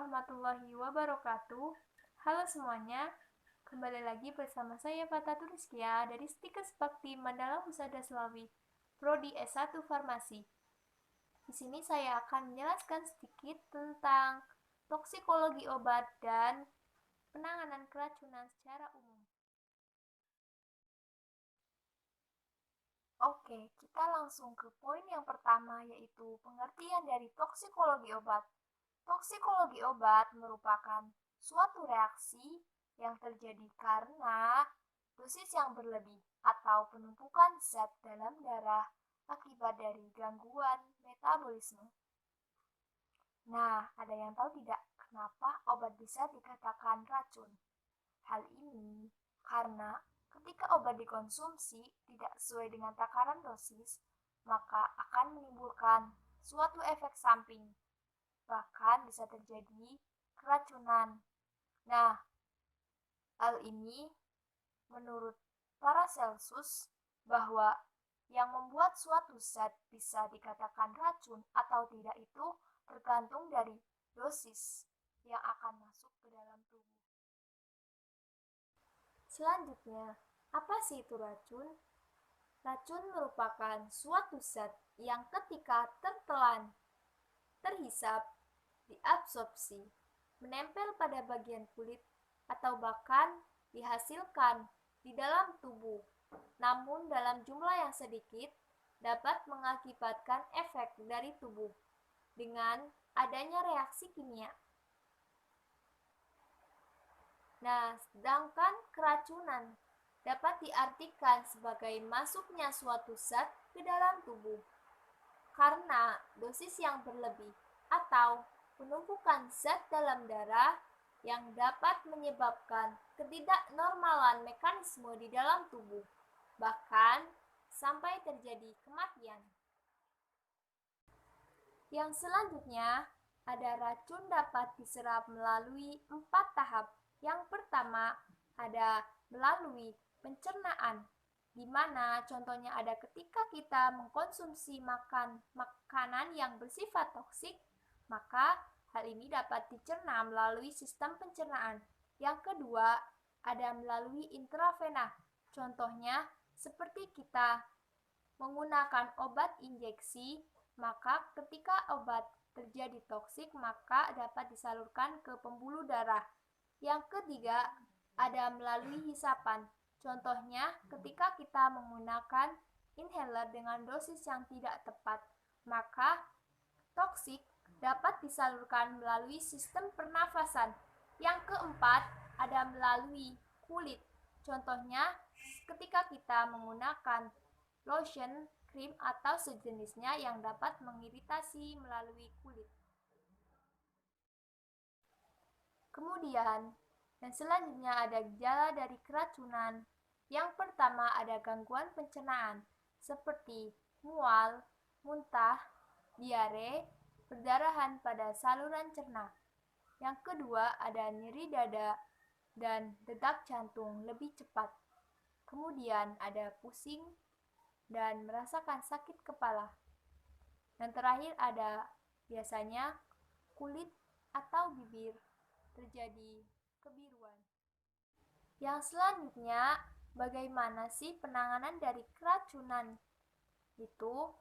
warahmatullahi wabarakatuh. Halo semuanya, kembali lagi bersama saya Fata Turiskia dari Stikes Bakti Mandala Husada Selawi, Prodi S1 Farmasi. Di sini saya akan menjelaskan sedikit tentang toksikologi obat dan penanganan keracunan secara umum. Oke, kita langsung ke poin yang pertama, yaitu pengertian dari toksikologi obat. Toksikologi obat merupakan suatu reaksi yang terjadi karena dosis yang berlebih atau penumpukan zat dalam darah akibat dari gangguan metabolisme. Nah, ada yang tahu tidak kenapa obat bisa dikatakan racun? Hal ini karena ketika obat dikonsumsi tidak sesuai dengan takaran dosis, maka akan menimbulkan suatu efek samping. Bahkan bisa terjadi keracunan. Nah, hal ini menurut Paracelsus bahwa yang membuat suatu zat bisa dikatakan racun atau tidak itu tergantung dari dosis yang akan masuk ke dalam tubuh. Selanjutnya, apa sih itu racun? Racun merupakan suatu zat yang ketika tertelan, terhisap, diabsorpsi, menempel pada bagian kulit, atau bahkan dihasilkan di dalam tubuh, namun dalam jumlah yang sedikit dapat mengakibatkan efek dari tubuh dengan adanya reaksi kimia. Nah, sedangkan keracunan dapat diartikan sebagai masuknya suatu zat ke dalam tubuh karena dosis yang berlebih atau penumpukan zat dalam darah yang dapat menyebabkan ketidaknormalan mekanisme di dalam tubuh, bahkan sampai terjadi kematian. Yang selanjutnya, ada racun dapat diserap melalui 4 tahap. Yang pertama, ada melalui pencernaan, di mana contohnya ada ketika kita mengkonsumsi makanan yang bersifat toksik, maka hal ini dapat dicerna melalui sistem pencernaan. Yang kedua, ada melalui intravena. Contohnya seperti kita menggunakan obat injeksi, maka ketika obat terjadi toksik, maka dapat disalurkan ke pembuluh darah. Yang ketiga, ada melalui hisapan. Contohnya, ketika kita menggunakan inhaler dengan dosis yang tidak tepat, maka toksik dapat disalurkan melalui sistem pernafasan. Yang keempat, ada melalui kulit. Contohnya, ketika kita menggunakan lotion, krim, atau sejenisnya yang dapat mengiritasi melalui kulit. Kemudian, dan selanjutnya ada gejala dari keracunan. Yang pertama ada gangguan pencernaan, seperti mual, muntah, diare, perdarahan pada saluran cerna. Yang kedua ada nyeri dada dan detak jantung lebih cepat. Kemudian ada pusing dan merasakan sakit kepala. Dan terakhir ada biasanya kulit atau bibir terjadi kebiruan. Yang selanjutnya, bagaimana sih penanganan dari keracunan itu?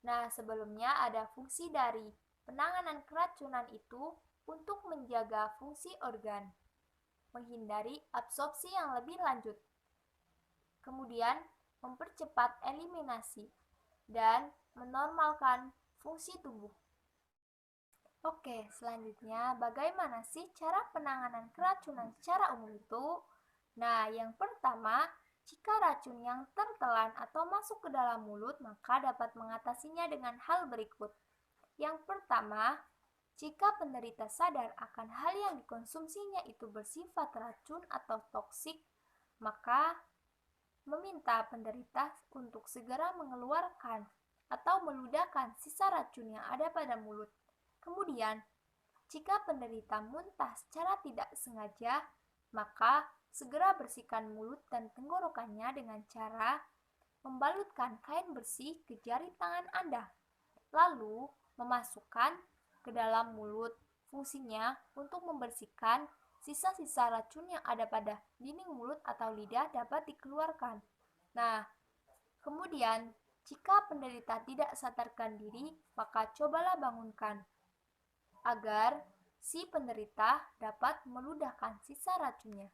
Nah, sebelumnya ada fungsi dari penanganan keracunan itu untuk menjaga fungsi organ, menghindari absorpsi yang lebih lanjut, kemudian mempercepat eliminasi, dan menormalkan fungsi tubuh. Oke, selanjutnya bagaimana sih cara penanganan keracunan secara umum itu? Nah, yang pertama, jika racun yang tertelan atau masuk ke dalam mulut, maka dapat mengatasinya dengan hal berikut. Yang pertama, jika penderita sadar akan hal yang dikonsumsinya itu bersifat racun atau toksik, maka meminta penderita untuk segera mengeluarkan atau meludahkan sisa racun yang ada pada mulut. Kemudian, jika penderita muntah secara tidak sengaja, maka segera bersihkan mulut dan tenggorokannya dengan cara membalutkan kain bersih ke jari tangan Anda, lalu memasukkan ke dalam mulut Fungsinya untuk membersihkan sisa-sisa racun yang ada pada dinding mulut atau lidah dapat dikeluarkan. Nah, kemudian jika penderita tidak sadarkan diri, maka cobalah bangunkan agar si penderita dapat meludahkan sisa racunnya.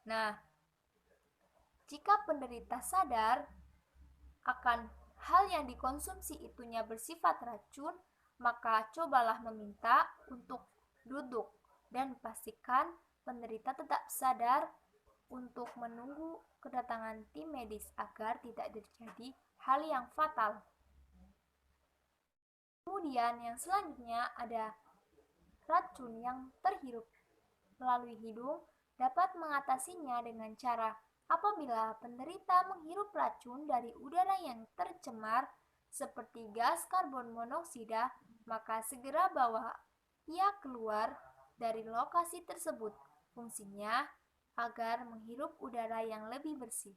Nah, jika penderita sadar akan hal yang dikonsumsi itunya bersifat racun, maka cobalah meminta untuk duduk dan pastikan penderita tetap sadar untuk menunggu kedatangan tim medis agar tidak terjadi hal yang fatal. Kemudian yang selanjutnya ada racun yang terhirup melalui hidung dapat mengatasinya dengan cara apabila penderita menghirup racun dari udara yang tercemar seperti gas karbon monoksida, maka segera bawa ia keluar dari lokasi tersebut. Fungsinya agar menghirup udara yang lebih bersih.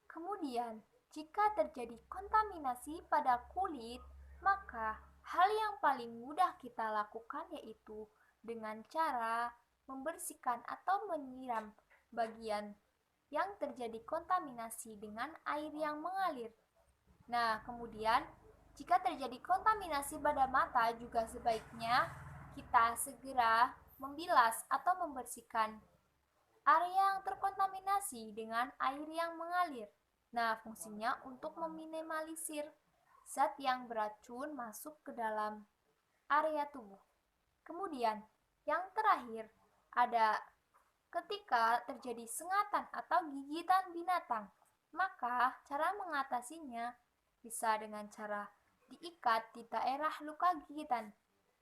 Kemudian, jika terjadi kontaminasi pada kulit, maka hal yang paling mudah kita lakukan yaitu dengan cara membersihkan atau menyiram bagian yang terjadi kontaminasi dengan air yang mengalir. Nah, kemudian jika terjadi kontaminasi pada mata juga sebaiknya kita segera membilas atau membersihkan area yang terkontaminasi dengan air yang mengalir. Nah, fungsinya untuk meminimalisir zat yang beracun masuk ke dalam area tubuh. Kemudian, yang terakhir ada ketika terjadi sengatan atau gigitan binatang, maka cara mengatasinya bisa dengan cara diikat di daerah luka gigitan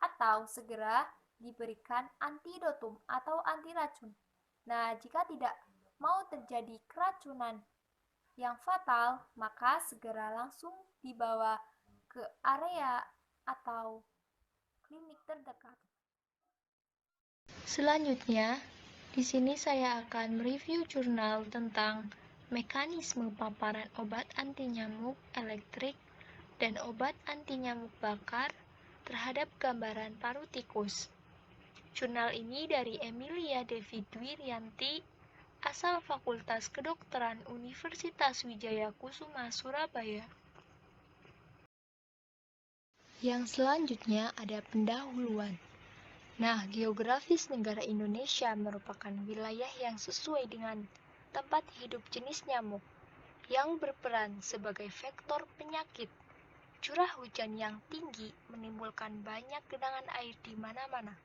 atau segera diberikan antidotum atau anti racun. Nah, jika tidak mau terjadi keracunan yang fatal, maka segera langsung dibawa ke area atau klinik terdekat. Selanjutnya, di sini saya akan mereview jurnal tentang mekanisme paparan obat anti nyamuk elektrik dan obat anti nyamuk bakar terhadap gambaran paru tikus. Jurnal ini dari Emilia Devi Dwirianti, asal Fakultas Kedokteran Universitas Wijaya Kusuma, Surabaya. Yang selanjutnya ada pendahuluan. Nah, geografis negara Indonesia merupakan wilayah yang sesuai dengan tempat hidup jenis nyamuk yang berperan sebagai vektor penyakit. Curah hujan yang tinggi menimbulkan banyak genangan air di mana-mana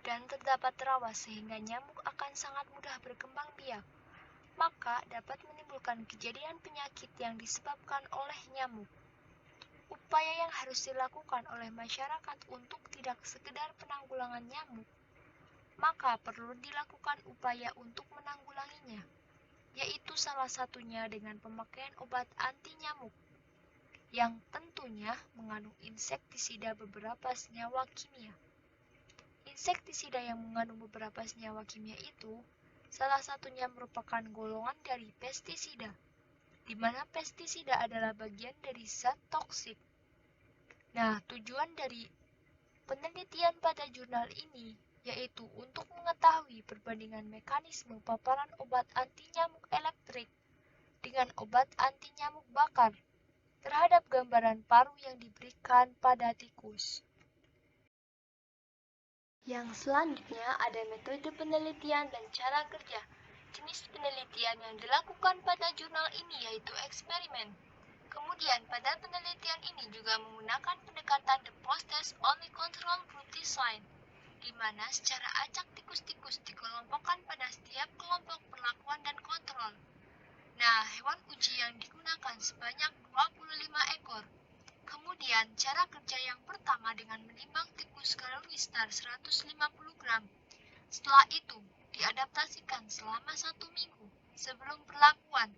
dan terdapat rawa sehingga nyamuk akan sangat mudah berkembang biak. Maka dapat menimbulkan kejadian penyakit yang disebabkan oleh nyamuk. Upaya yang harus dilakukan oleh masyarakat untuk tidak sekedar penanggulangan nyamuk, maka perlu dilakukan upaya untuk menanggulanginya, yaitu salah satunya dengan pemakaian obat anti nyamuk, yang tentunya mengandung insektisida beberapa senyawa kimia. Insektisida yang mengandung beberapa senyawa kimia itu, salah satunya merupakan golongan dari pestisida, di mana pestisida adalah bagian dari zat toksik. Nah, tujuan dari penelitian pada jurnal ini yaitu untuk mengetahui perbandingan mekanisme paparan obat anti nyamuk elektrik dengan obat anti nyamuk bakar terhadap gambaran paru yang diberikan pada tikus. Yang selanjutnya ada metode penelitian dan cara kerja. Jenis penelitian yang dilakukan pada jurnal ini yaitu eksperimen. Kemudian pada penelitian ini juga menggunakan pendekatan the post-test only control group design, di mana secara acak tikus-tikus dikelompokkan pada setiap kelompok perlakuan dan kontrol. Nah, hewan uji yang digunakan sebanyak 25 ekor. Kemudian, cara kerja yang pertama dengan menimbang tikus kalori star 150 gram. Setelah itu, diadaptasikan selama 1 minggu sebelum perlakuan.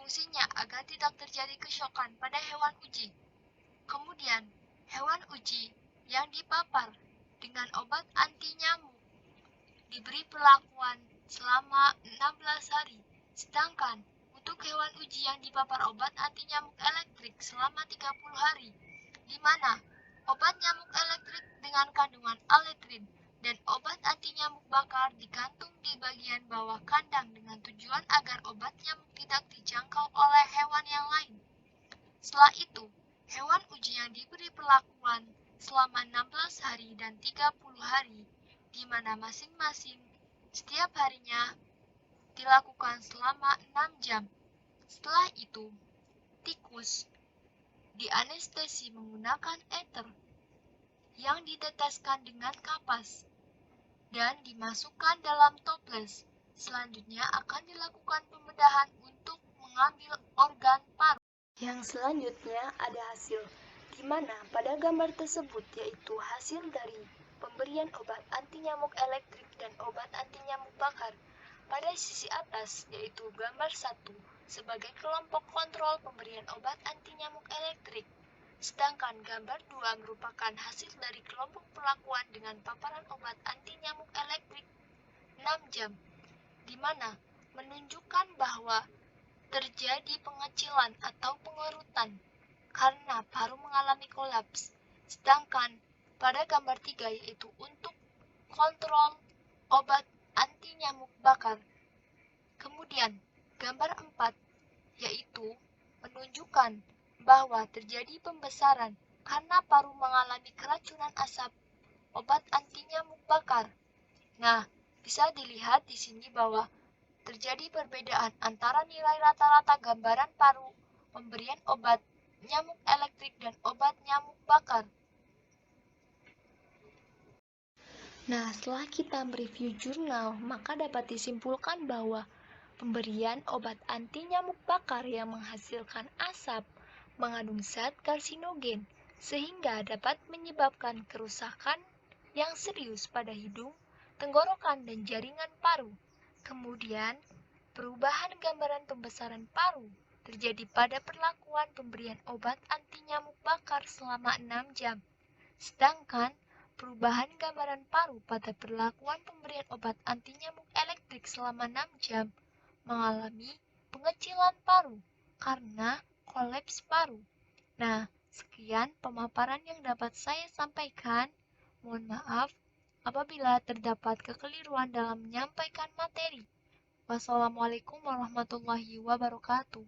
Fungsinya agar tidak terjadi kesokan pada hewan uji. Kemudian, hewan uji yang dipapar dengan obat anti nyamuk diberi perlakuan selama 16 hari, sedangkan untuk hewan uji yang dipapar obat anti nyamuk elektrik selama 30 hari, di mana Obat nyamuk elektrik dengan kandungan aletrin dan obat anti nyamuk bakar digantung di bagian bawah kandang dengan tujuan agar obat nyamuk tidak dijangkau oleh hewan yang lain. Setelah itu, hewan uji yang diberi perlakuan selama 16 hari dan 30 hari, di mana masing-masing setiap harinya dilakukan selama 6 jam. Setelah itu, tikus dianestesi menggunakan ether yang diteteskan dengan kapas dan dimasukkan dalam toples. Selanjutnya akan dilakukan pembedahan untuk mengambil organ paru. Yang selanjutnya ada hasil, di mana pada gambar tersebut yaitu hasil dari pemberian obat anti nyamuk elektrik dan obat anti nyamuk bakar. Pada sisi atas yaitu gambar 1 sebagai kelompok kontrol pemberian obat anti nyamuk elektrik. Sedangkan gambar 2 merupakan hasil dari kelompok perlakuan dengan paparan obat anti nyamuk elektrik 6 jam, di mana menunjukkan bahwa terjadi pengecilan atau pengerutan karena paru mengalami kolaps. Sedangkan pada gambar 3 yaitu untuk kontrol obat anti nyamuk bakar. Kemudian gambar 4 yaitu menunjukkan bahwa terjadi pembesaran karena paru mengalami keracunan asap obat anti nyamuk bakar. Nah, bisa dilihat di sini bahwa terjadi perbedaan antara nilai rata-rata gambaran paru pemberian obat nyamuk elektrik dan obat nyamuk bakar. Nah, setelah kita mereview jurnal, maka dapat disimpulkan bahwa pemberian obat anti nyamuk bakar yang menghasilkan asap mengandung zat karsinogen sehingga dapat menyebabkan kerusakan yang serius pada hidung, tenggorokan, dan jaringan paru. Kemudian, perubahan gambaran pembesaran paru terjadi pada perlakuan pemberian obat anti nyamuk bakar selama 6 jam. Sedangkan perubahan gambaran paru pada perlakuan pemberian obat anti nyamuk elektrik selama 6 jam mengalami pengecilan paru karena kolaps paru. Nah, sekian pemaparan yang dapat saya sampaikan. Mohon maaf apabila terdapat kekeliruan dalam menyampaikan materi. Wassalamualaikum warahmatullahi wabarakatuh.